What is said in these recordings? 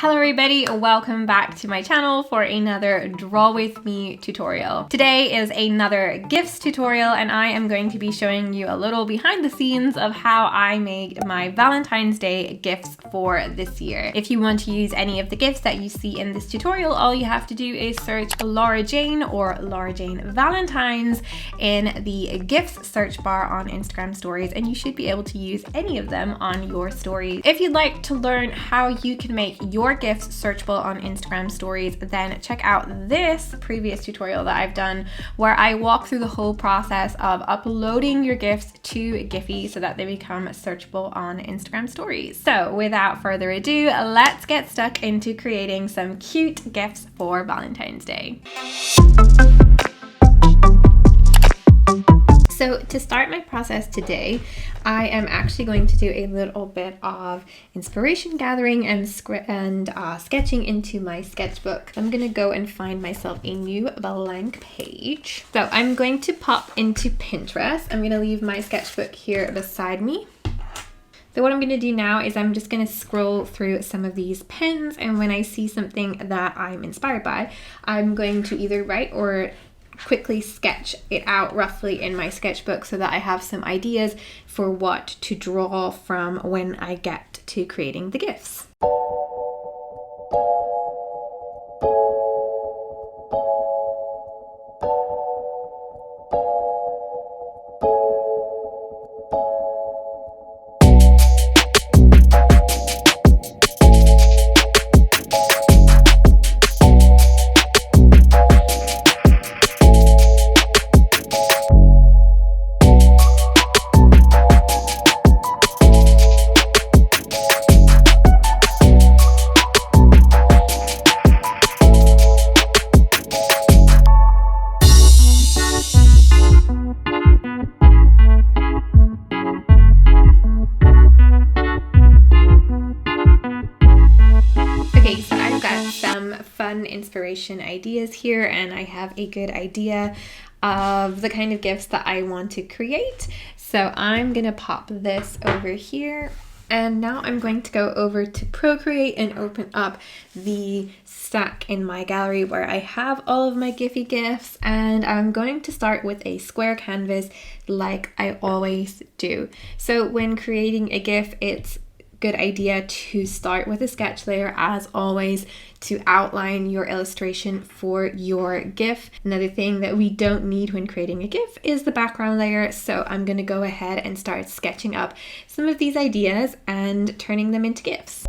Hello everybody, welcome back to my channel for another Draw With Me tutorial. Today is another GIFs tutorial and I am going to be showing you a little behind the scenes of how I made my Valentine's Day GIFs for this year. If you want to use any of the GIFs that you see in this tutorial, all you have to do is search Laura Jane or Laura Jane Valentines in the GIFs search bar on Instagram stories and you should be able to use any of them on your stories. If you'd like to learn how you can make your GIFs searchable on Instagram stories, then check out this previous tutorial that I've done where I walk through the whole process of uploading your GIFs to Giphy so that they become searchable on Instagram stories. So without further ado, let's get stuck into creating some cute GIFs for Valentine's Day. So to start my process today, I am actually going to do a little bit of inspiration gathering and sketching into my sketchbook. I'm going to go and find myself a new blank page. So I'm going to pop into Pinterest. I'm going to leave my sketchbook here beside me. So what I'm going to do now is I'm just going to scroll through some of these pens, and when I see something that I'm inspired by, I'm going to either write or quickly sketch it out roughly in my sketchbook so that I have some ideas for what to draw from when I get to creating the GIFs. Fun inspiration ideas here, and I have a good idea of the kind of GIFs that I want to create. So I'm gonna pop this over here, and now I'm going to go over to Procreate and open up the stack in my gallery where I have all of my Giphy GIFs, and I'm going to start with a square canvas like I always do. So when creating a GIF, it's good idea to start with a sketch layer as always to outline your illustration for your GIF. Another thing that we don't need when creating a GIF is the background layer, so I'm going to go ahead and start sketching up some of these ideas and turning them into GIFs.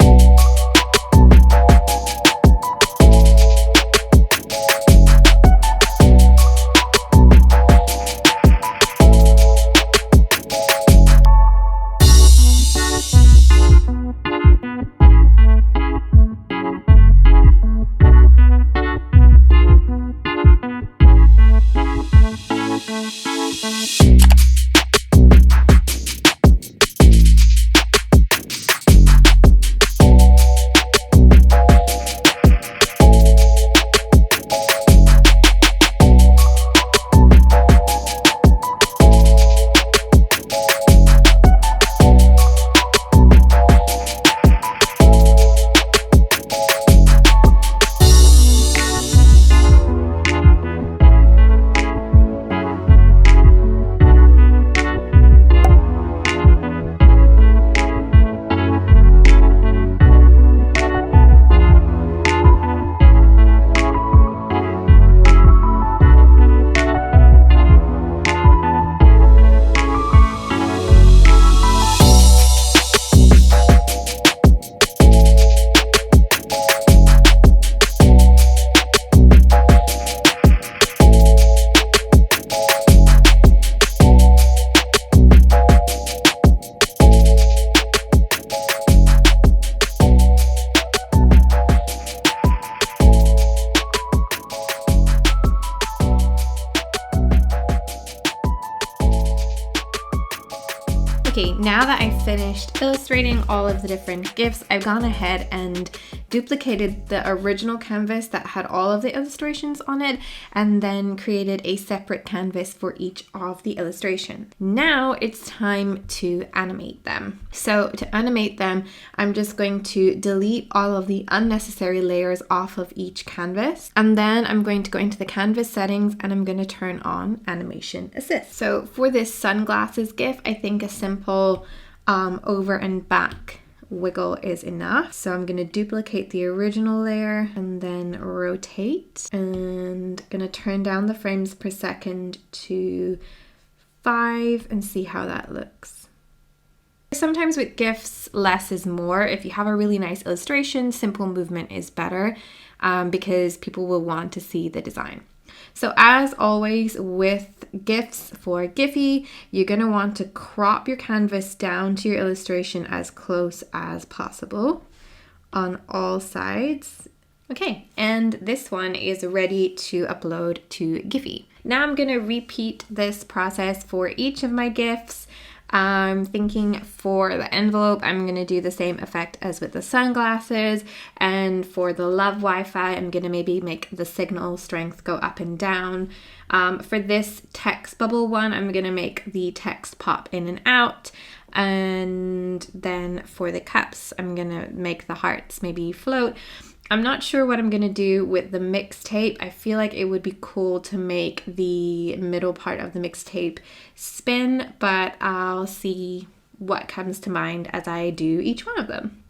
Okay, now that I finished illustrating all of the different GIFs, I've gone ahead and duplicated the original canvas that had all of the illustrations on it and then created a separate canvas for each of the illustration. Now it's time to animate them. So to animate them, I'm just going to delete all of the unnecessary layers off of each canvas, and then I'm going to go into the canvas settings and I'm going to turn on animation assist. So for this sunglasses GIF, I think a simple over and back wiggle is enough. So I'm going to duplicate the original layer and then rotate, and going to turn down the frames per second to 5 and see how that looks. Sometimes with GIFs, less is more. If you have a really nice illustration, simple movement is better because people will want to see the design. So as always with GIFs for Giphy, you're going to want to crop your canvas down to your illustration as close as possible on all sides. Okay, and this one is ready to upload to Giphy. Now I'm going to repeat this process for each of my GIFs. I'm thinking for the envelope, I'm going to do the same effect as with the sunglasses. And for the love Wi-Fi, I'm going to maybe make the signal strength go up and down. For this text bubble one, I'm going to make the text pop in and out. And then for the cups, I'm going to make the hearts maybe float. I'm not sure what I'm going to do with the mixtape. I feel like it would be cool to make the middle part of the mixtape spin, but I'll see what comes to mind as I do each one of them.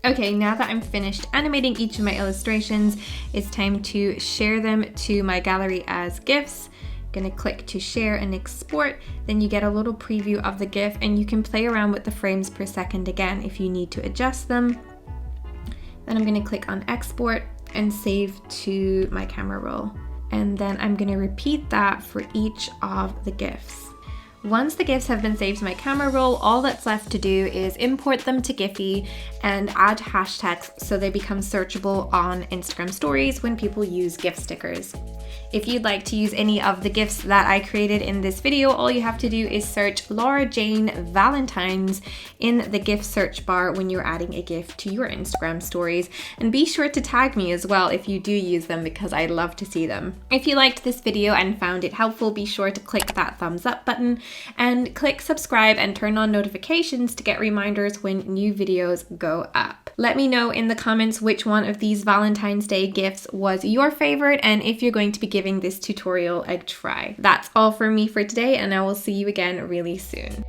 Okay, now that I'm finished animating each of my illustrations, it's time to share them to my gallery as GIFs. Gonna click to share and export, then you get a little preview of the GIF and you can play around with the frames per second again if you need to adjust them. Then I'm gonna click on export and save to my camera roll. And then I'm gonna repeat that for each of the GIFs. Once the GIFs have been saved to my camera roll, all that's left to do is import them to Giphy and add hashtags so they become searchable on Instagram stories when people use GIF stickers. If you'd like to use any of the GIFs that I created in this video, all you have to do is search Laura Jane Valentines in the GIF search bar when you're adding a GIF to your Instagram stories. And be sure to tag me as well if you do use them because I love to see them. If you liked this video and found it helpful, be sure to click that thumbs up button and click subscribe and turn on notifications to get reminders when new videos go up. Let me know in the comments which one of these Valentine's Day GIFs was your favorite and if you're going to be giving this tutorial a try. That's all for me for today, and I will see you again really soon.